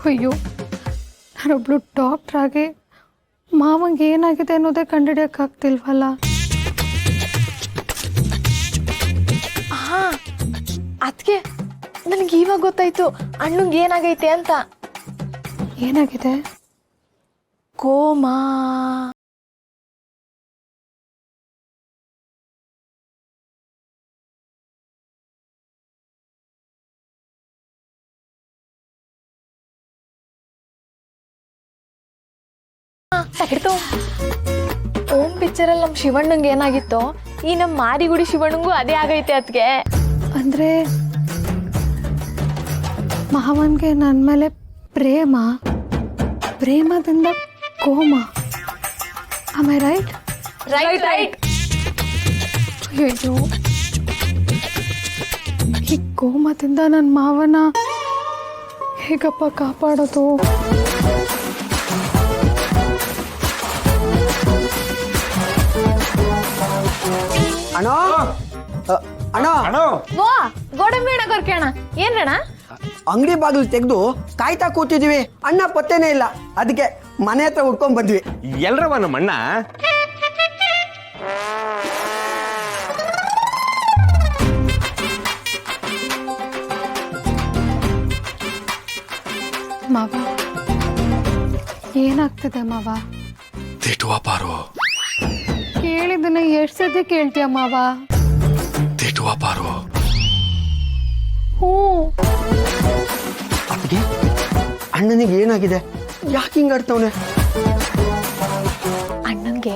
ಅಯ್ಯೋ, ನಾನೊಬ್ಳು ಡಾಕ್ಟ್ರ್ ಆಗಿ ಮಾವಂಗೆ ಏನಾಗಿದೆ ಅನ್ನೋದೇ ಕಂಡುಹಿಡಿಯೋಕ್ಕಾಗ್ತಿಲ್ವಲ್ಲ. ಅದಕ್ಕೆ ನನಗೆ ಇವಾಗ ಗೊತ್ತಾಯ್ತು ಅಣ್ಣಂಗೆ ಏನಾಗೈತೆ ಅಂತ. ಏನಾಗಿದೆ? ಕೋಮಾ. ಓಂ ಪಿಕ್ಚರಲ್ಲಿ ನಮ್ಮ ಶಿವಣ್ಣಂಗೆ ಏನಾಗಿತ್ತೋ ಈ ನಮ್ಮ ಮಾರಿಗುಡಿ ಶಿವಣ್ಣಂಗೂ ಅದೇ ಆಗೈತೆ ಅದಕ್ಕೆ. ಅಂದರೆ ಮಾವನ್ಗೆ ನನ್ನ ಮೇಲೆ ಪ್ರೇಮದಿಂದ coma. Am I right? Right. ಅಯ್ಯೋ, ಈ ಕೋಮದಿಂದ ನನ್ನ ಮಾವನ ಹೇಗಪ್ಪ ಕಾಪಾಡೋದು? ಅಣ್ಣೋ ಅಣ್ಣ ಅಣ್ಣ ವಾ ಗೋಡಂಬಿ ಅಣ್ಣ ಕೊರ್ಕಣ ಏನ್ರಣ? ಅಂಗಡಿ ಬಾಗಿಲು ತೆಗೆದು ಕಾಯ್ತಾ ಕೂತಿದ್ವಿ, ಅಣ್ಣ ಪತ್ತೇನೇ ಇಲ್ಲ. ಅದಕ್ಕೆ ಮನೆ ಹತ್ರ ಹುಡ್ಕೊಂಡ್ ಬಂದ್ವಿ. ಎಲ್ರವ ನಮ್ಮ ಅಣ್ಣ? ಮಾವ, ಏನಾಗ್ತದೆ ಮಾವ? ತಿಟ್ಟುವ ಪಾರು, ಕೇಳಿದ್ದನ್ನ ಎಷ್ಟು ಸತಿ ಕೇಳ್ತೀಯ ಮಾವ? ತಿಟ್ಟುವ ಪಾರು. ಹ್ಞೂ. ಅದಕ್ಕೆ ಅಣ್ಣನಿಗೆ ಏನಾಗಿದೆ? ಯಾಕೆ ಹಿಂಗ್ ಆಡ್ತವನೆ? ಅಣ್ಣಂಗೆ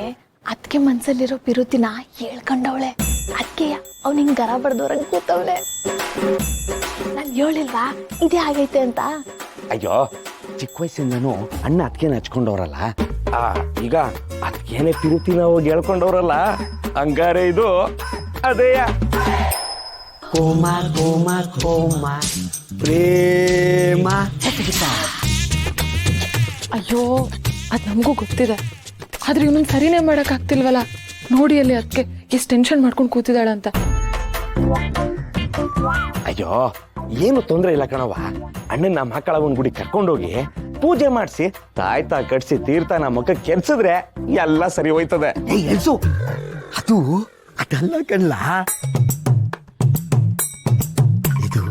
ಅದಕ್ಕೆ ಮನ್ಸಲ್ಲಿರೋ ಪಿರುತಿನ ಹೇಳ್ಕೊಂಡವಳೆ. ಅದಕ್ಕೆ ಅವ್ನು ಹಿಂಗ್ ಗರ ಬಡ್ದವ್ರಂಗೆ ಕೂತವಳೆ. ನಾನು ಹೇಳಿಲ್ವಾ ಇದೇ ಆಗೈತೆ ಅಂತ? ಅಯ್ಯೋ, ಚಿಕ್ಕ ವಯಸ್ಸಿಂದನೂ ಅಣ್ಣ ಅದಕ್ಕೇನೆ ಹಚ್ಕೊಂಡವ್ರಲ್ಲ, ಈಗ ಅದಕ್ಕೇನೆ ತಿರುತಿನ ಹೋಗಿ ಹೇಳ್ಕೊಂಡವ್ರಲ್ಲ, ಹಂಗಾರೆ ಇದು ಅದೇಯ. ಕೋಮ ಕೋಮ ಕೋಮ ಪ್ರೇಮ. ಅಯ್ಯೋ, ಅದು ನಮಗೂ ಗೊತ್ತಿದೆ, ಆದ್ರೆ ಇವನನ್ನ ಸರಿನೇ ಮಾಡಕ್ ಆಗ್ತಿಲ್ವಲ್ಲ. ನೋಡಿ ಅಲ್ಲಿ ಅದಕ್ಕೆ ಎಷ್ಟು ಟೆನ್ಷನ್ ಮಾಡ್ಕೊಂಡು ಕೂತಿದ್ದಾಳಂತ. ಅಯ್ಯೋ, ಏನು ತೊಂದರೆ ಇಲ್ಲ ಕಣವ. ಅಣ್ಣನ ಮಕ್ಕಳ ಒಂದ್ ಗುಡಿ ಕರ್ಕೊಂಡೋಗಿ ಪೂಜೆ ಮಾಡಿಸಿ ತಾಯ್ತಾ ಕಟ್ಸಿ ತೀರ್ಥ ನಮ್ಮ ಮಕ್ಕ ಕೆರ್ಸಿದ್ರೆ ಎಲ್ಲ ಸರಿ ಹೋಯ್ತದೆ. ಎಲ್ಸು, ಅದಲ್ಲ ಕಣ್ಲ, ಇದು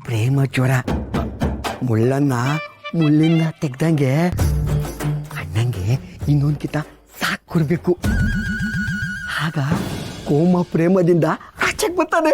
ಪ್ರೇಮ ಜ್ವರ. ಮುಳ್ಳನ್ನ ಮುಳ್ಳಿಂದ ತೆಗ್ದಂಗೆ ಅಣ್ಣಂಗೆ ಇನ್ನೊಂದ್ಕಿತ ಸಾಕ್ ಕೊಡ್ಬೇಕು. ಆಗ ಕೋಮ ಪ್ರೇಮದಿಂದ ಆಚೆಗೆ ಬರ್ತಾನೆ.